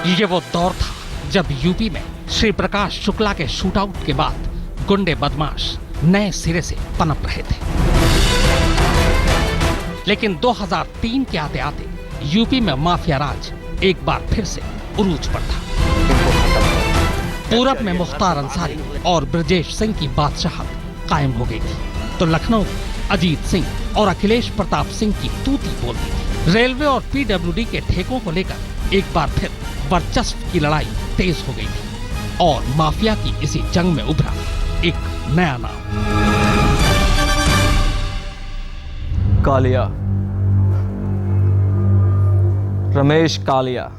ये वो दौर था जब यूपी में श्री प्रकाश शुक्ला के शूटआउट के बाद गुंडे बदमाश नए सिरे से पनप रहे थे। लेकिन 2003 के आते आते यूपी में माफिया राज एक बार फिर से उरूज पर था। पूरब में मुख्तार अंसारी और ब्रजेश सिंह की बादशाहत कायम हो गई थी, तो लखनऊ अजीत सिंह और अखिलेश प्रताप सिंह की तूती बोलती थी। रेलवे और पीडब्ल्यूडी के ठेकों को लेकर एक बार फिर वर्चस्व की लड़ाई तेज हो गई थी और माफिया की इसी जंग में उभरा एक नया नाम, कालिया, रमेश कालिया।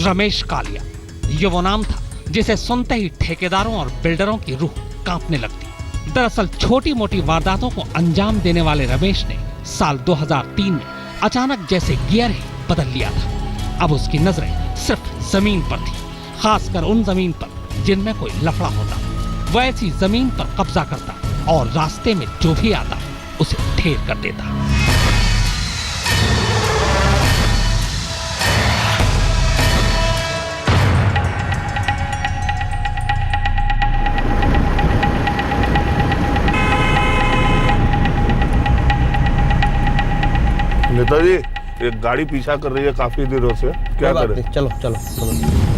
रमेश कालिया ये वो नाम था जिसे सुनते ही ठेकेदारों और बिल्डरों की रूह कांपने लगती। दरअसल छोटी मोटी वारदातों को अंजाम देने वाले रमेश ने साल 2003 में अचानक जैसे गियर ही बदल लिया था। अब उसकी नजरें सिर्फ जमीन पर थी, खासकर उन जमीन पर जिनमें कोई लफड़ा होता। वह ऐसी जमीन पर कब्जा करता और रास्ते में जो भी आता उसे ढेर कर देता। नेताजी, एक गाड़ी पीछा कर रही है काफी देरों से, क्या करें? चलो चलो चलो।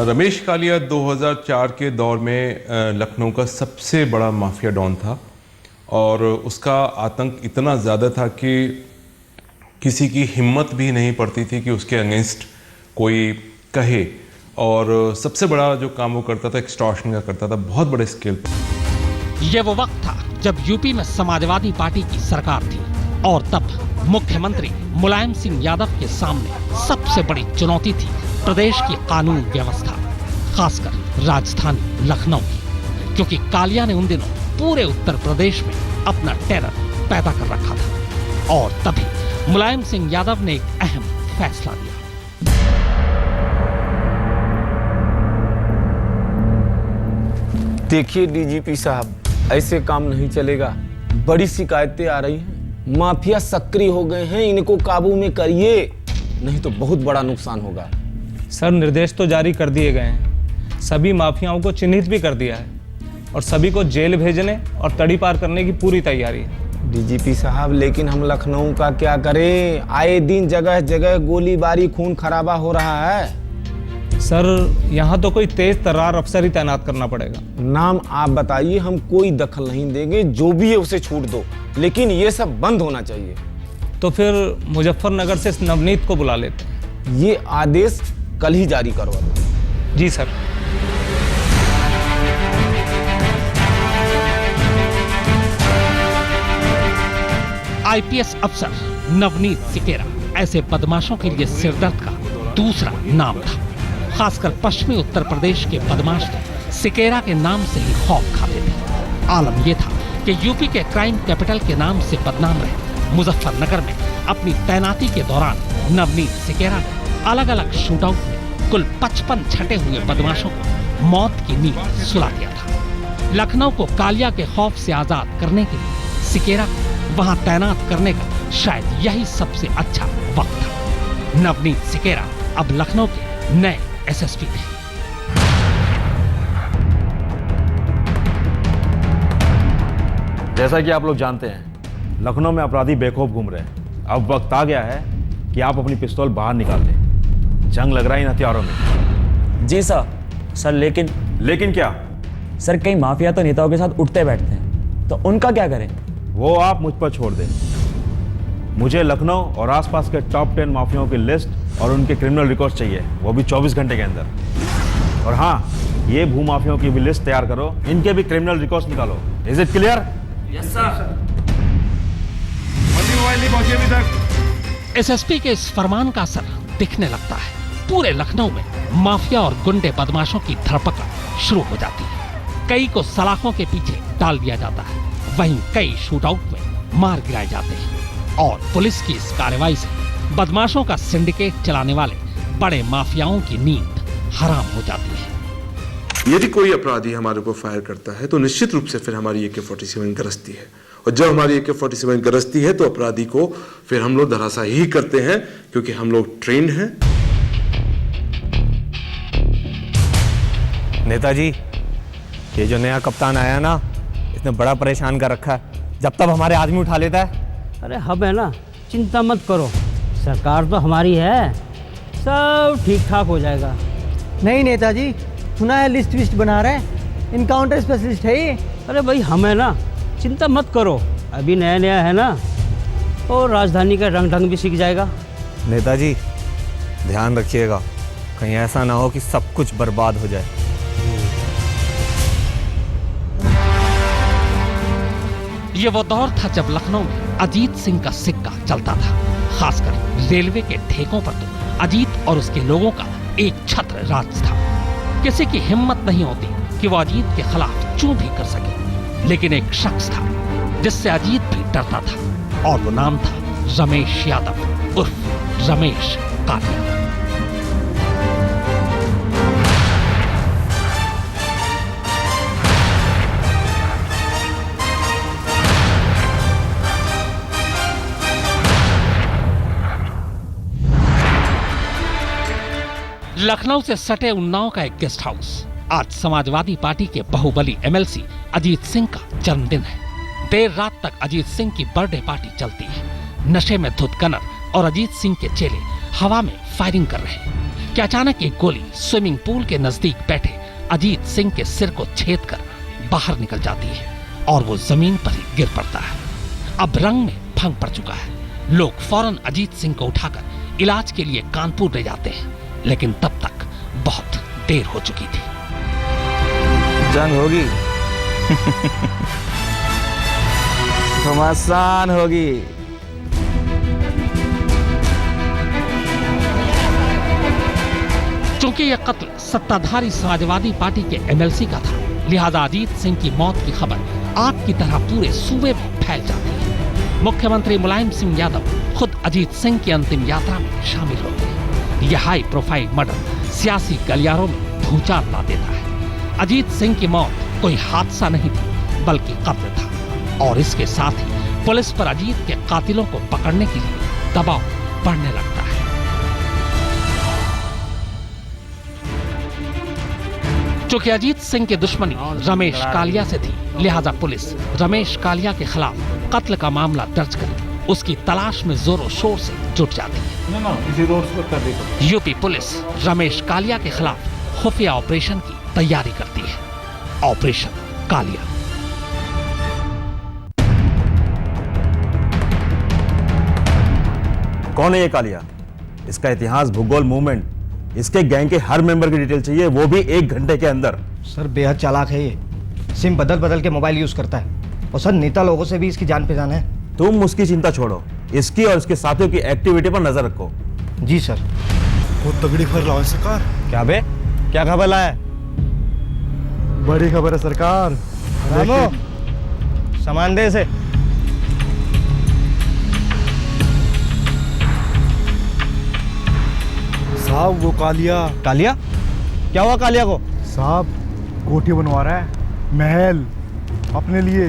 रमेश कालिया 2004 के दौर में लखनऊ का सबसे बड़ा माफिया डॉन था और उसका आतंक इतना ज़्यादा था कि किसी की हिम्मत भी नहीं पड़ती थी कि उसके अगेंस्ट कोई कहे। और सबसे बड़ा जो काम वो करता था एक्सटॉर्शन का करता था, बहुत बड़े स्केल पर। यह वो वक्त था जब यूपी में समाजवादी पार्टी की सरकार थी और तब मुख्यमंत्री मुलायम सिंह यादव के सामने सबसे बड़ी चुनौती थी प्रदेश की कानून व्यवस्था, खासकर राजधानी लखनऊ की, क्योंकि कालिया ने उन दिनों पूरे उत्तर प्रदेश में अपना टेरर पैदा कर रखा था। और तभी मुलायम सिंह यादव ने एक अहम फैसला लिया। देखिए डीजीपी साहब, ऐसे काम नहीं चलेगा। बड़ी शिकायतें आ रही हैं, माफिया सक्रिय हो गए हैं, इनको काबू में करिए, नहीं तो बहुत बड़ा नुकसान होगा। सर, निर्देश तो जारी कर दिए गए हैं, सभी माफियाओं को चिन्हित भी कर दिया है और सभी को जेल भेजने और तड़ी पार करने की पूरी तैयारी है। डीजीपी साहब, लेकिन हम लखनऊ का क्या करें? आए दिन जगह जगह गोलीबारी, खून खराबा हो रहा है। सर, यहाँ तो कोई तेज तर्रार अफसर ही तैनात करना पड़ेगा। नाम आप बताइए, हम कोई दखल नहीं देंगे, जो भी है उसे छूट दो, लेकिन ये सब बंद होना चाहिए। तो फिर मुजफ्फरनगर से नवनीत को बुला लेते हैं। ये आदेश कल ही जारी करवा दो। जी सर। आईपीएस अफसर नवनीत सिकेरा ऐसे बदमाशों के लिए सिरदर्द का दूसरा नाम था। खासकर पश्चिमी उत्तर प्रदेश के बदमाश तो सिकेरा के नाम से ही खौफ खाते थे। आलम यह था कि यूपी के क्राइम कैपिटल के नाम से बदनाम रहे मुजफ्फरनगर में अपनी तैनाती के दौरान नवनीत सिकेरा ने अलग अलग शूटआउट में कुल 55 छटे हुए बदमाशों को मौत की नींद सुला दिया था। लखनऊ को कालिया के खौफ से आजाद करने के लिए सिकेरा को वहां तैनात करने का शायद यही सबसे अच्छा वक्त था। नवनीत सिकेरा अब लखनऊ के नए एसएसपी थे। जैसा कि आप लोग जानते हैं, लखनऊ में अपराधी बेखौफ घूम रहे हैं। अब वक्त आ गया है कि आप अपनी पिस्तौल बाहर निकाल लें। जंग लग रहा है इन हथियारों में। जी सर, लेकिन क्या? सर, कई माफिया तो नेताओं के साथ उठते बैठते हैं, तो उनका क्या करें? वो आप मुझ पर छोड़ दें। मुझे लखनऊ और आसपास के टॉप 10 माफियाओं की लिस्ट और उनके क्रिमिनल रिकॉर्ड चाहिए, वो भी 24 घंटे के अंदर। और हाँ, ये भूमाफियाओं की भी लिस्ट तैयार करो, इनके भी क्रिमिनल रिकॉर्ड्स निकालो। Is it clear? Yes sir. Mobile नहीं पहुंची अभी तक। एसएसपी के इस फरमान का असर दिखने लगता है। पूरे लखनऊ में माफिया और गुंडे बदमाशों की धरपकड़ शुरू हो जाती है। कई को सलाखों के पीछे डाल दिया जाता है, वहीं कई शूटआउट में मार गिराए जाते हैं। और पुलिस की इस कार्रवाई से बदमाशों का सिंडिकेट चलाने वाले बड़े माफियाओं की नींद हराम हो जाती है। यदि कोई अपराधी हमारे को फायर करता है तो निश्चित रूप से फिर हमारी AK-47 गरजती है, और जब हमारी AK-47 गरजती है तो अपराधी को फिर हम लोग धराशायी ही करते हैं, क्योंकि हम लोग ट्रेंड हैं। नेताजी, ये जो नया कप्तान आया ना, इसने बड़ा परेशान कर रखा है। जब तक हमारे आदमी उठा लेता है। अरे हम है ना, चिंता मत करो, सरकार तो हमारी है, सब ठीक ठाक हो जाएगा। नहीं नेताजी, सुना है लिस्ट विस्ट बना रहे हैं, इनकाउंटर स्पेशलिस्ट है ये। अरे भाई हम है ना, चिंता मत करो, अभी नया नया है ना, और राजधानी का रंग ढंग भी सीख जाएगा। नेताजी ध्यान रखिएगा, कहीं ऐसा ना हो कि सब कुछ बर्बाद हो जाए। ये वो दौर था जब लखनऊ में अजीत सिंह का सिक्का चलता था। खासकर रेलवे के ठेकों पर तो अजीत और उसके लोगों का एक छत्र राज था। किसी की हिम्मत नहीं होती कि वो अजीत के खिलाफ चूं भी कर सके, लेकिन एक शख्स था जिससे अजीत भी डरता था, और वो नाम था रमेश यादव उर्फ रमेश कालिया। लखनऊ से सटे उन्नाव का एक गेस्ट हाउस। आज समाजवादी पार्टी के बाहुबली MLC अजीत सिंह का जन्मदिन है। देर रात तक अजीत सिंह की बर्थडे पार्टी चलती है। नशे में धुत कनर और अजीत सिंह के चेले हवा में फायरिंग कर रहे हैं कि अचानक एक गोली स्विमिंग पूल के नजदीक बैठे अजीत सिंह के सिर को छेद कर बाहर निकल जाती है और वो जमीन पर ही गिर पड़ता है। अब रंग में भंग पड़ चुका है। लोग फौरन अजीत सिंह को उठाकर इलाज के लिए कानपुर ले जाते हैं, लेकिन तब तक बहुत देर हो चुकी थी। जंग होगी घमासान होगी। चूंकि यह कत्ल सत्ताधारी समाजवादी पार्टी के MLC का था, लिहाजा अजीत सिंह की मौत की खबर आग की तरह पूरे सूबे में फैल जाती है। मुख्यमंत्री मुलायम सिंह यादव खुद अजीत सिंह की अंतिम यात्रा में शामिल हो गए। यह हाई प्रोफाइल मर्डर सियासी गलियारों में भूचाल ला देता है। अजीत सिंह की मौत कोई हादसा नहीं थी, बल्कि कत्ल था, और इसके साथ ही पुलिस पर अजीत के कातिलों को पकड़ने के लिए दबाव बढ़ने लगता है। चूंकि अजीत सिंह की दुश्मनी रमेश कालिया से थी, लिहाजा पुलिस रमेश कालिया के खिलाफ कत्ल का मामला दर्ज कर उसकी तलाश में जोरों शोर से जुट जाती है। यूपी पुलिस रमेश कालिया के खिलाफ खुफिया ऑपरेशन की तैयारी करती है, ऑपरेशन कालिया। कौन है ये कालिया? इसका इतिहास, भूगोल, मूवमेंट, इसके गैंग के हर मेंबर की डिटेल चाहिए, वो भी 1 घंटे के अंदर। सर बेहद चालाक है ये, सिम बदल बदल के मोबाइल यूज करता है, और सर नेता लोगों से भी इसकी जान पहचान है। तुम उसकी चिंता छोड़ो, इसकी और इसके साथियों की एक्टिविटी पर नजर रखो। जी सर। बहुत तगड़ी खबर लाओ सरकार। क्या बे, क्या खबर लाया? बड़ी खबर है सरकार। रामो, सामान दे इसे। साहब वो कालिया। कालिया? क्या हुआ कालिया को? साहब कोठी बनवा रहा है, महल अपने लिए।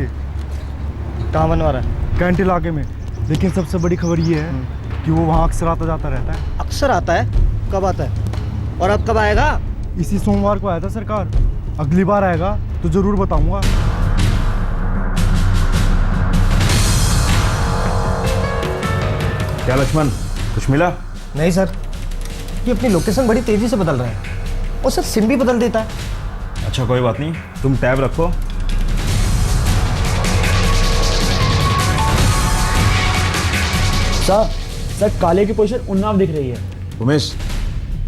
कहाँ बनवा रहा है? कैंट इलाके में। लेकिन सबसे बड़ी खबर ये है कि वो वहाँ अक्सर आता जाता रहता है। अक्सर आता है? कब आता है? और अब कब आएगा? इसी सोमवार को आया था सरकार। अगली बार आएगा तो जरूर बताऊंगा। क्या लक्ष्मण, कुछ मिला? नहीं सर, ये अपनी लोकेशन बड़ी तेजी से बदल रहा है, और सर सिम भी बदल देता है। अच्छा कोई बात नहीं, तुम टैब रखो। सर काले की पोजीशन उन्नाव दिख रही है। उमेश,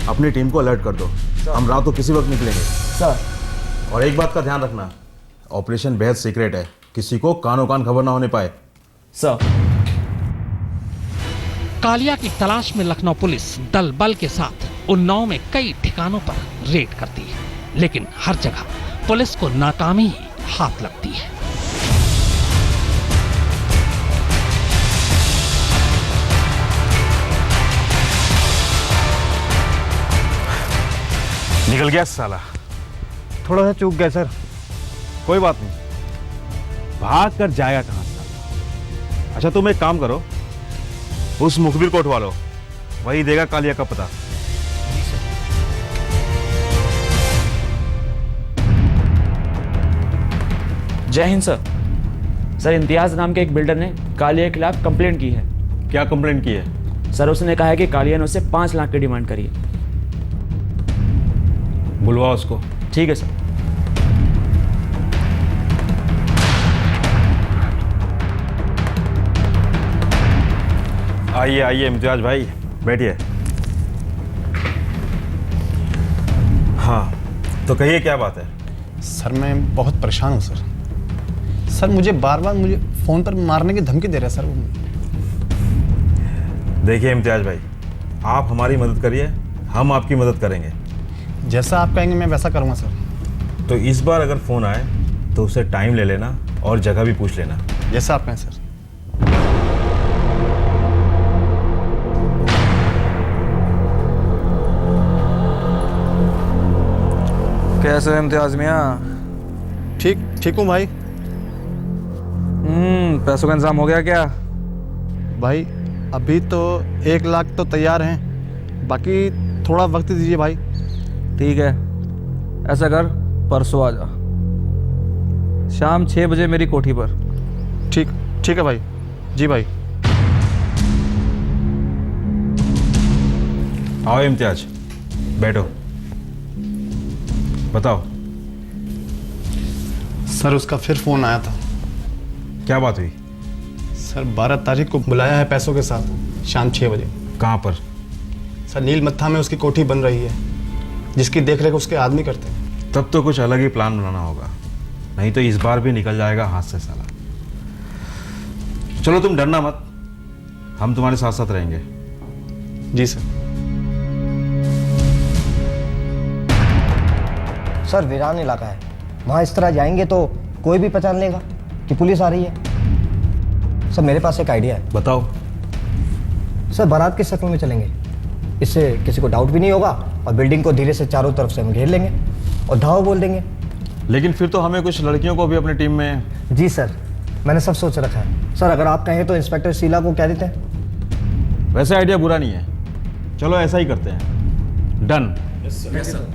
अपनी टीम को अलर्ट कर दो, हम रात को किसी वक्त निकलेंगे। सर। और एक बात का ध्यान रखना, ऑपरेशन बेहद सीक्रेट है, किसी को कानो कान खबर ना होने पाए। सर। कालिया की तलाश में लखनऊ पुलिस दल बल के साथ उन्नाव में कई ठिकानों पर रेड करती है, लेकिन हर जगह पुलिस को नाकामी ही हाथ लगती है। निकल गया साला। थोड़ा सा चूक गया सर। कोई बात नहीं, भाग कर जाएगा कहां साला। अच्छा तुम एक काम करो, उस मुखबिर को उठवा लो, वही देगा कालिया का पता। जय हिंद सर। सर इम्तियाज नाम के एक बिल्डर ने कालिया के खिलाफ कंप्लेंट की है। क्या कंप्लेंट की है? सर उसने कहा है कि कालिया ने उससे 5 लाख की डिमांड करी है। बुलवा उसको। ठीक है सर। आइए आइए इम्तियाज भाई, बैठिए। हाँ तो कहिए क्या बात है? सर मैं बहुत परेशान हूँ सर। सर मुझे बार बार मुझे फ़ोन पर मारने की धमकी दे रहे हैं सर वो। देखिए इम्तियाज भाई, आप हमारी मदद करिए, हम आपकी मदद करेंगे। जैसा आप कहेंगे मैं वैसा करूँगा सर। तो इस बार अगर फ़ोन आए तो उससे टाइम ले लेना और जगह भी पूछ लेना। जैसा आप कहें सर। कैसे इम्तियाज मियाँ? ठीक हूँ भाई। पैसों का इंतजाम हो गया क्या? भाई अभी तो 1 लाख तो तैयार हैं, बाकी थोड़ा वक्त दीजिए भाई। ठीक है, ऐसा कर परसों आ जा, शाम 6 बजे मेरी कोठी पर। ठीक है भाई। जी भाई। आओ इम्तियाज, बैठो, बताओ। सर उसका फिर फ़ोन आया था। क्या बात हुई? सर 12 तारीख को बुलाया है पैसों के साथ, शाम 6 बजे। कहाँ पर? सर नील मत्था में उसकी कोठी बन रही है, जिसकी देखरेख उसके आदमी करते हैं। तब तो कुछ अलग ही प्लान बनाना होगा, नहीं तो इस बार भी निकल जाएगा हाथ से साला। चलो तुम डरना मत, हम तुम्हारे साथ साथ रहेंगे। जी सर। सर वीरान इलाका है, वहाँ इस तरह जाएंगे तो कोई भी पहचान लेगा कि पुलिस आ रही है। सर मेरे पास एक आइडिया है। बताओ। सर बारात की शक्ल में चलेंगे, इससे किसी को डाउट भी नहीं होगा और बिल्डिंग को धीरे से चारों तरफ से हम घेर लेंगे और धाव बोल देंगे। लेकिन फिर तो हमें कुछ लड़कियों को भी अपनी टीम में। जी सर, मैंने सब सोच रखा है। सर अगर आप कहें तो इंस्पेक्टर शीला को कह देते हैं। वैसे आइडिया बुरा नहीं है, चलो ऐसा ही करते हैं। डन। Yes sir.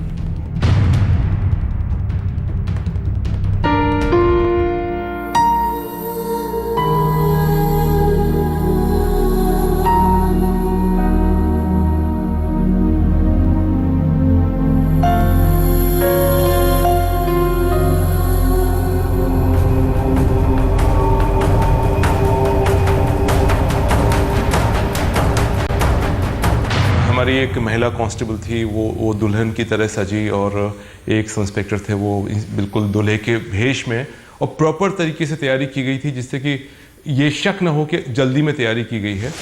हमारी एक महिला कांस्टेबल थी, वो दुल्हन की तरह सजी, और एक सब इंस्पेक्टर थे, वो बिल्कुल दूल्हे के भेष में और प्रॉपर तरीके से तैयारी की गई थी, जिससे कि ये शक न हो कि जल्दी में तैयारी की गई है।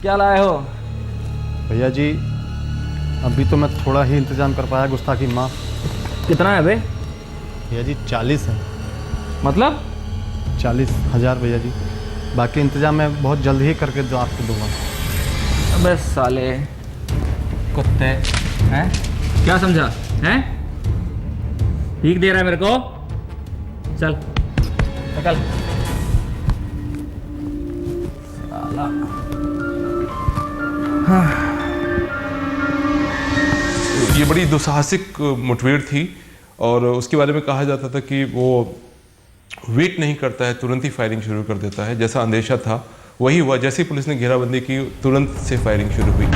क्या लाए हो? भैया जी अभी तो मैं थोड़ा ही इंतजाम कर पाया, गुस्ताखी माफ। कितना है बे? भैया जी 40 है। मतलब? 40,000 भैया जी, बाकी इंतजाम मैं बहुत जल्द ही करके जो आपको दूंगा। अबे साले कुत्ते हैं, क्या समझा हैं? ठीक दे रहा है मेरे को, चल निकल। ये बड़ी दुस्साहसिक मुठभेड़ थी, और उसके बारे में कहा जाता था कि वो वेट नहीं करता है, तुरंत ही फायरिंग शुरू कर देता है। जैसा अंदेशा था वही हुआ, जैसे ही पुलिस ने घेराबंदी की तुरंत से फायरिंग शुरू हुई।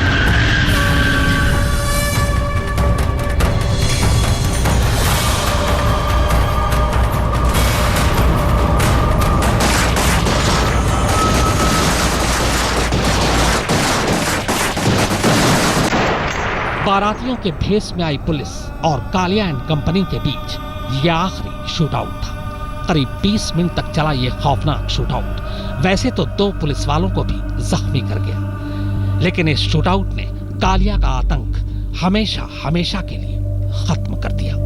बारातियों के भेष में आई पुलिस और कालिया एंड कंपनी के बीच ये आखिरी शूटआउट था। करीब 20 मिनट तक चला ये खौफनाक शूटआउट वैसे तो 2 पुलिस वालों को भी जख्मी कर गया, लेकिन इस शूटआउट ने कालिया का आतंक हमेशा हमेशा के लिए खत्म कर दिया।